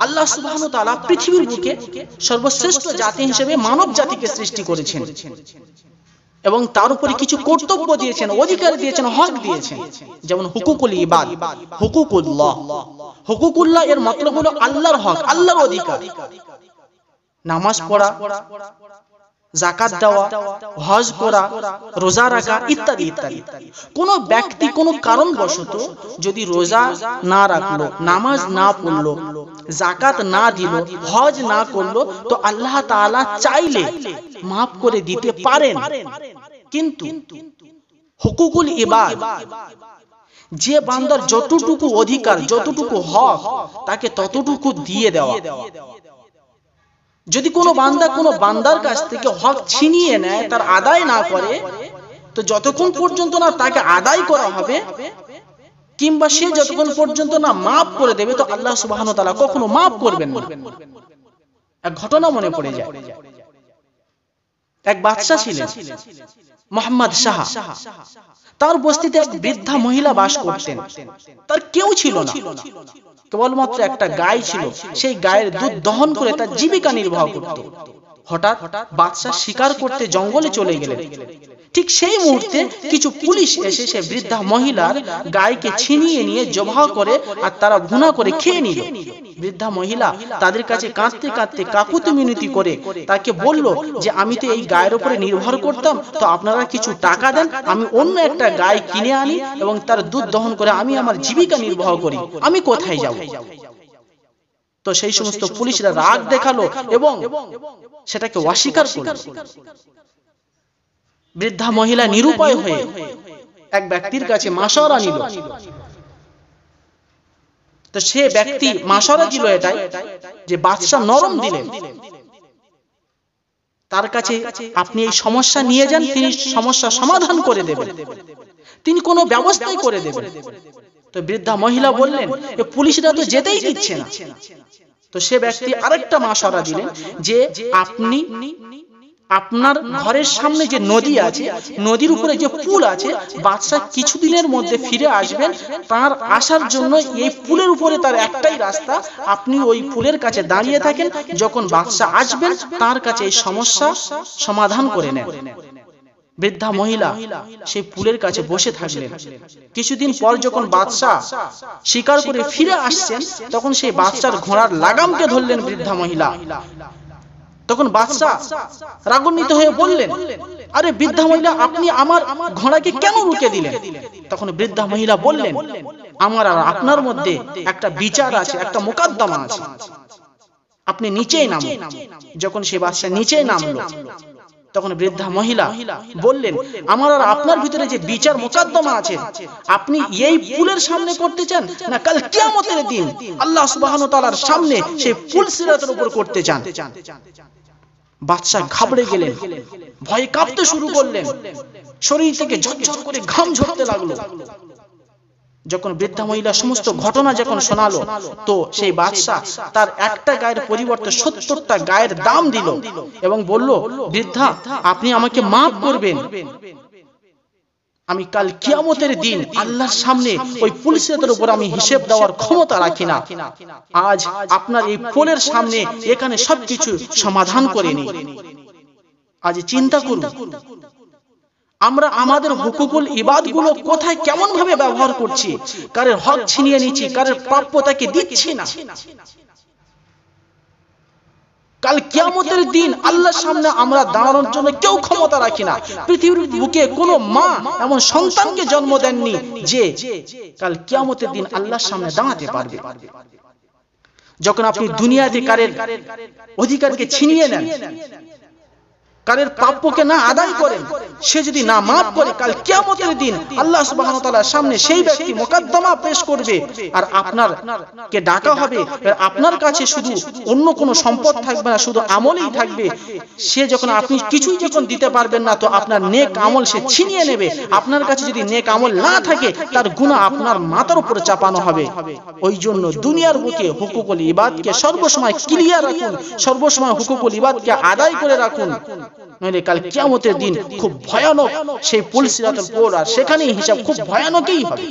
আল্লাহ সুবহানাহু ওয়া তাআলা পৃথিবীর বুকে সর্বশ্রেষ্ঠ জাতি হিসেবে মানব জাতিকে সৃষ্টি করেছেন এবং তার উপরে কিছু কর্তব্য দিয়েছেন, অধিকার দিয়েছেন, হক দিয়েছেন, যেমন হুকুকুল ইবাদ, হুকুকুল্লাহ। হুকুকুল্লাহ এর মতলব হলো আল্লাহর হক, আল্লাহর অধিকার। নামাজ পড়া, যাকাত দেওয়া, হজ করা, রোজা রাখা ইত্যাদি ইত্যাদি। কোন ব্যক্তি কোন কারণবশত যদি রোজা না রাখলো, নামাজ না পড়লো, যাকাত না দিল, হজ না করলো, তো আল্লাহ তাআলা চাইলে মাফ করে দিতে পারেন। কিন্তু হুকুকুল ইবাদ, যে বান্দার যতটুকু অধিকার, যতটুকু হক, তাকে ততটুকু দিয়ে দেওয়া। যদি কোনো বান্দা কোনো বান্দার কাছ থেকে হক ছিনিয়ে নেয়, তার আদায় না করে, তো যতক্ষণ পর্যন্ত না তাকে আদায় করা হবে কিংবা সে যতক্ষণ পর্যন্ত না মাফ করে দেবে, তো আল্লাহ সুবহানাহু ওয়া তাআলা কখনো মাফ করবেন না। এক ঘটনা মনে পড়ে যায়। এক বাদশা ছিলেন মোহাম্মদ শাহ। তার বস্তিতে এক বৃদ্ধা মহিলা বাস করতেন। তার কেউ ছিল না, কেবলমাত্র একটা গাই ছিল। সেই গায়ের দুধ দহন করে তার জীবিকা নির্বাহ করত। হঠাৎ বাদশা শিকার করতে জঙ্গলে চলে গেলেন। ঠিক সেই মুহূর্তে কিছু পুলিশ এসে সে বৃদ্ধা মহিলার গায়কে ছিনিয়ে নিয়ে জবাহ করে আর তারা ভুনা করে খেয়ে নিল। বৃদ্ধা মহিলা তাদের কাছে কাঁদতে কাঁদতে কাকুতি মিনতি করে তাকে বলল যে আমি তো এই গায়ের উপরে নির্ভর করতাম, তো আপনারা কিছু টাকা দেন, আমি অন্য একটা গায় কিনে আনি এবং তার দুধ দহন করে আমি আমার জীবিকা নির্বাহ করি, আমি কোথায় যাব? তো সেই সমস্ত পুলিশরা রাগ দেখালো এবং সেটাকে অস্বীকার করল। বৃদ্ধা মহিলা নিরুপায় হয়ে এক ব্যক্তির কাছে মাশওয়ারা নিল। তো সে ব্যক্তি মাশওয়ারা দিল এটাই যে বাদশা নরম দিলেন, তার কাছে আপনি এই সমস্যা নিয়ে যান, তিনি সমস্যা সমাধান করে দেবেন, তিনি কোনো ব্যবস্থাই করে দেবেন। তো বৃদ্ধা মহিলা বললেন যে পুলিশরা তো যেতেই দিচ্ছে না। তো সে ব্যক্তি আরেকটা মাশওয়ারা দিলেন যে আপনি আপনার ঘরের সামনে যে নদী আছে, নদীর উপরে যে পুল আছে, বাদশা কিছুদিনের মধ্যে ফিরে আসবেন, তার আসার জন্য এই পুলের উপরে তার একটাই রাস্তা, আপনি ওই পুলের কাছে দাঁড়িয়ে থাকেন, যখন বাদশা আসবেন তার কাছে এই সমস্যা সমাধান করে নেন। বৃদ্ধা মহিলা সেই পুলের কাছে বসে থাকলেন। কিছুদিন পর যখন বাদশা শিকার করে ফিরে আসছেন, তখন সেই বাদশার ঘোড়ার লাগামকে ধরলেন বৃদ্ধা মহিলা। তখন বাদশা রাগান্বিত হয়ে বললেন, আরে বৃদ্ধা মহিলা, আপনি আমার ঘোড়াকে কেন রুকে দিলেন? তখন বৃদ্ধা মহিলা বললেন, আমার আর আপনার মধ্যে একটা বিচার আছে, একটা মোকদ্দমা আছে, আপনি নিচেই নামুন। যখন সে বাদশা নিচেই নামলো, তখন বৃদ্ধা মহিলা বললেন, আমার আর আপনার ভিতরে যে বিচার মোকদ্দমা আছে, আপনি এই পুলের সামনে করতে চান না কাল কিয়ামতের দিন আল্লাহ সুবহানাহু ওয়া তাআলার সামনে সেই পুল সিরাতের উপর করতে চান? বাদশা ঘাবড়ে গেলেন, ভয়ে কাঁপতে শুরু করলেন, শরীর থেকে ঝরঝর করে ঘাম ঝরতে লাগলো। যখন বৃদ্ধা মহিলা সমস্ত ঘটনা যখন শোনালো, তো সেই বাদশা তার একটা গায়ের পরিবর্তে ৭০টা গায়ের দাম দিল এবং বলল, বৃদ্ধা, আপনি আমাকে মাফ করবেন, আমি কাল কিয়ামতের দিন আল্লাহর সামনে ওই পুলিশের উপর আমি হিসেব দেওয়ার ক্ষমতা রাখি না। আজ আপনার এই পোলের সামনে এখানে সবকিছু সমাধান করে নিই। আজ চিন্তা করুন, আমরা আমাদের হুকুকুল ইবাদগুলো কোথায় কেমন ভাবে ব্যবহার করছি, কারের হক ছিনিয়ে নিচ্ছি, কারের প্রাপ্য তাকে দিচ্ছি না। কাল কিয়ামতের দিন আল্লাহর সামনে আমরা দাঁড়ানোর জন্য কেউ ক্ষমতা রাখি না। পৃথিবীর বুকে কোনো মা এমন সন্তানকে জন্ম দেননি যে কাল কিয়ামতের দিন আল্লাহর সামনে দাঁড়াতে পারবে। যখন আপনি দুনিয়াতে কারের অধিকারকে ছিনিয়ে নেন, কারের প্রাপ্যকে না আদায় করেন, সে যদি না মাফ করে, কাল কিয়ামতের দিন আল্লাহ সুবহানাহু ওয়া তাআলার সামনে সেই ব্যক্তি মোকদ্দমা পেশ করবে আর আপনারকে ডাকা হবে। আপনার কাছে শুধু অন্য কোনো সম্পদ থাকবে না, শুধু আমলই থাকবে। সে যখন আপনি কিছুই যখন দিতে পারবেন না, তো আপনার নেক আমল সে ছিনিয়ে নেবে। আপনার কাছে যদি নেক আমল না থাকে, তার গুনাহ আপনার মাথার উপরে চাপানো হবে। ওই জন্য দুনিয়ার বুকে হুকুকুল ইবাদকে সর্বসময় ক্লিয়ার রাখুন, সর্বসময় হুকুকুল ইবাদকে আদায় করে রাখুন, নইলে কাল কিয়ামতের দিন খুব ভয়ানক সেই পুল সিরাতুল পুল, আর সেখানেই হিসাব খুব ভয়ানকই হবে।